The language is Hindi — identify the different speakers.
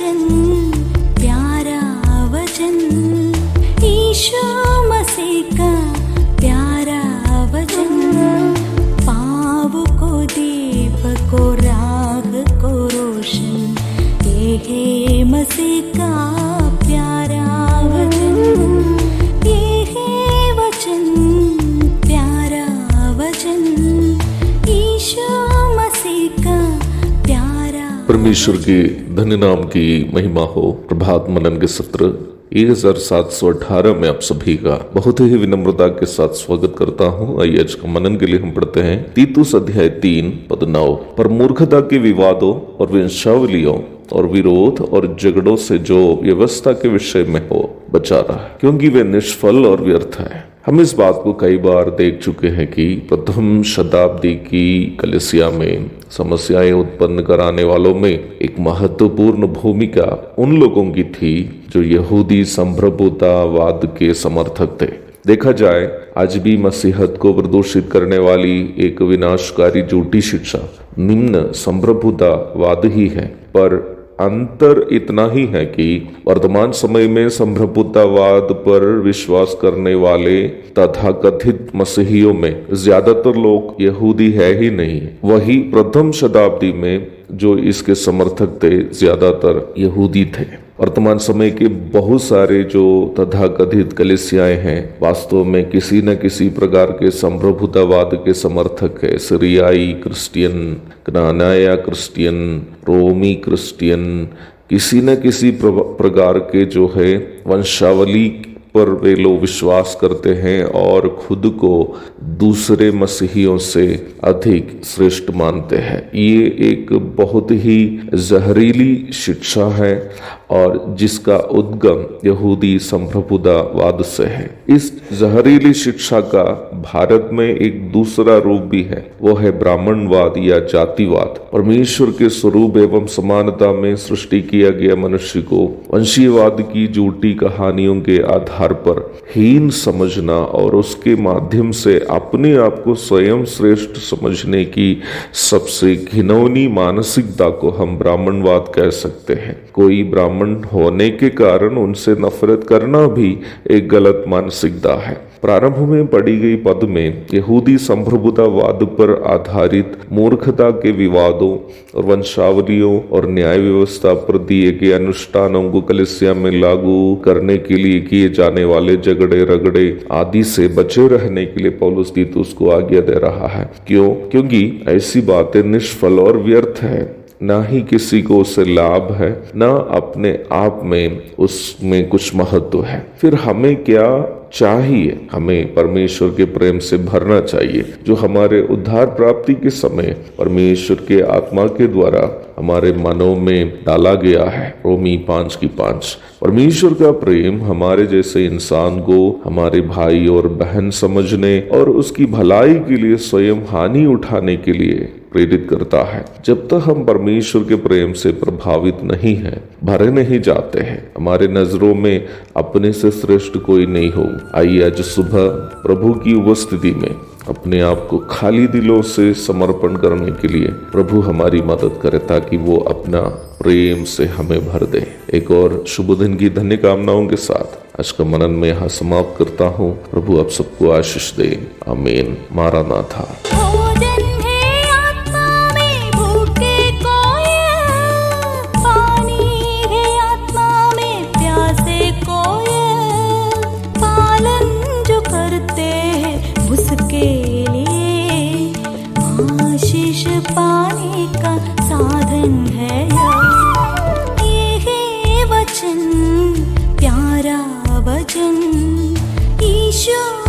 Speaker 1: वचन, प्यारा वचन, ईशो मसीह का प्यारा वचन, पाँव को दीप को राह को रोशन, ये है मसीह का प्यारा वचन, ये है वचन, प्यारा वचन, ईशो मसीह का प्यारा।
Speaker 2: परमेश्वर के धन्य नाम की महिमा हो। प्रभात मनन के सत्र 1718 में आप सभी का बहुत ही विनम्रता के साथ स्वागत करता हूँ। आइए आज का मनन के लिए हम पढ़ते हैं तीतुस अध्याय 3 पद 9। पर मूर्खता के विवादों और वंशावलियों और विरोध और झगड़ों से जो व्यवस्था के विषय में हो बचा रहा, क्योंकि वे निष्फल और व्यर्थ है। हम इस बात को कई बार देख चुके हैं कि प्रथम शताब्दी की कलीसिया में समस्याएं उत्पन्न कराने वालों में एक महत्वपूर्ण भूमिका उन लोगों की थी जो यहूदी संप्रभुतावाद के समर्थक थे। देखा जाए आज भी मसीहत को प्रदूषित करने वाली एक विनाशकारी झूठी शिक्षा निम्न संप्रभुतावाद ही है। पर अंतर इतना ही है कि वर्तमान समय में संप्रभुतावाद पर विश्वास करने वाले तथाकथित मसीहियों में ज्यादातर लोग यहूदी है ही नहीं। वही प्रथम शताब्दी में जो इसके समर्थक थे ज्यादातर यहूदी थे। वर्तमान समय के बहुत सारे जो तथाकथित कलीसियाएं हैं वास्तव में किसी न किसी प्रकार के संप्रभुतावाद के समर्थक है। सीरियाई क्रिश्चियन, कनानाया क्रिश्चियन, रोमी क्रिश्चियन, किसी न किसी प्रकार के जो है वंशावली पर वे लोग विश्वास करते हैं और खुद को दूसरे मसीहियों से अधिक श्रेष्ठ मानते हैं। ये एक बहुत ही जहरीली शिक्षा है और जिसका उद्गम यहूदी संप्रभुतावाद से है। इस जहरीली शिक्षा का भारत में एक दूसरा रूप भी है, वो है ब्राह्मणवाद या जातिवाद। परमेश्वर के स्वरूप एवं समानता में सृष्टि किया गया मनुष्य को वंशीयवाद की झूठी कहानियों के आधार पर हीन समझना और उसके माध्यम से अपने आप को स्वयं श्रेष्ठ समझने की सबसे घिनौनी मानसिकता को हम ब्राह्मणवाद कह सकते हैं। कोई ब्राह्मण होने के कारण उनसे नफरत करना भी एक गलत मानसिकता है। प्रारंभ में पढ़ी गई पद में यहूदी संप्रभुतावाद पर आधारित मूर्खता के विवादों और वंशावलियों और न्याय व्यवस्था पर दिए गए अनुष्ठानों को कलीसिया में लागू करने के लिए किए जाने वाले झगड़े रगड़े आदि से बचे रहने के लिए पौलुस तीतुस को आज्ञा दे रहा है। क्योंकि ऐसी बातें निष्फल और व्यर्थ है, ना ही किसी को उससे लाभ है, ना अपने आप में उसमें कुछ महत्व है। फिर हमें क्या चाहिए? हमें परमेश्वर के प्रेम से भरना चाहिए जो हमारे उद्धार प्राप्ति के समय परमेश्वर के आत्मा के द्वारा हमारे मनों में डाला गया है। रोमी 5:5। परमेश्वर का प्रेम हमारे जैसे इंसान को हमारे भाई और बहन समझने और उसकी भलाई के लिए स्वयं हानि उठाने के लिए प्रेरित करता है। जब तक हम परमेश्वर के प्रेम से प्रभावित नहीं हैं, भरे नहीं जाते हैं, हमारे नजरों में अपने से श्रेष्ठ कोई नहीं हो। आइए आज सुबह प्रभु की उपस्थिति में अपने आप को खाली दिलों से समर्पण करने के लिए प्रभु हमारी मदद करे ताकि वो अपना प्रेम से हमें भर दे। एक और शुभ दिन की धन्य कामनाओं के साथ आज का मनन में यहाँ समाप्त करता हूँ। प्रभु आप सबको आशीष दे। आमीन। मारानाथा।
Speaker 1: पाने का साधन है ये है वचन, प्यारा वचन, ईशो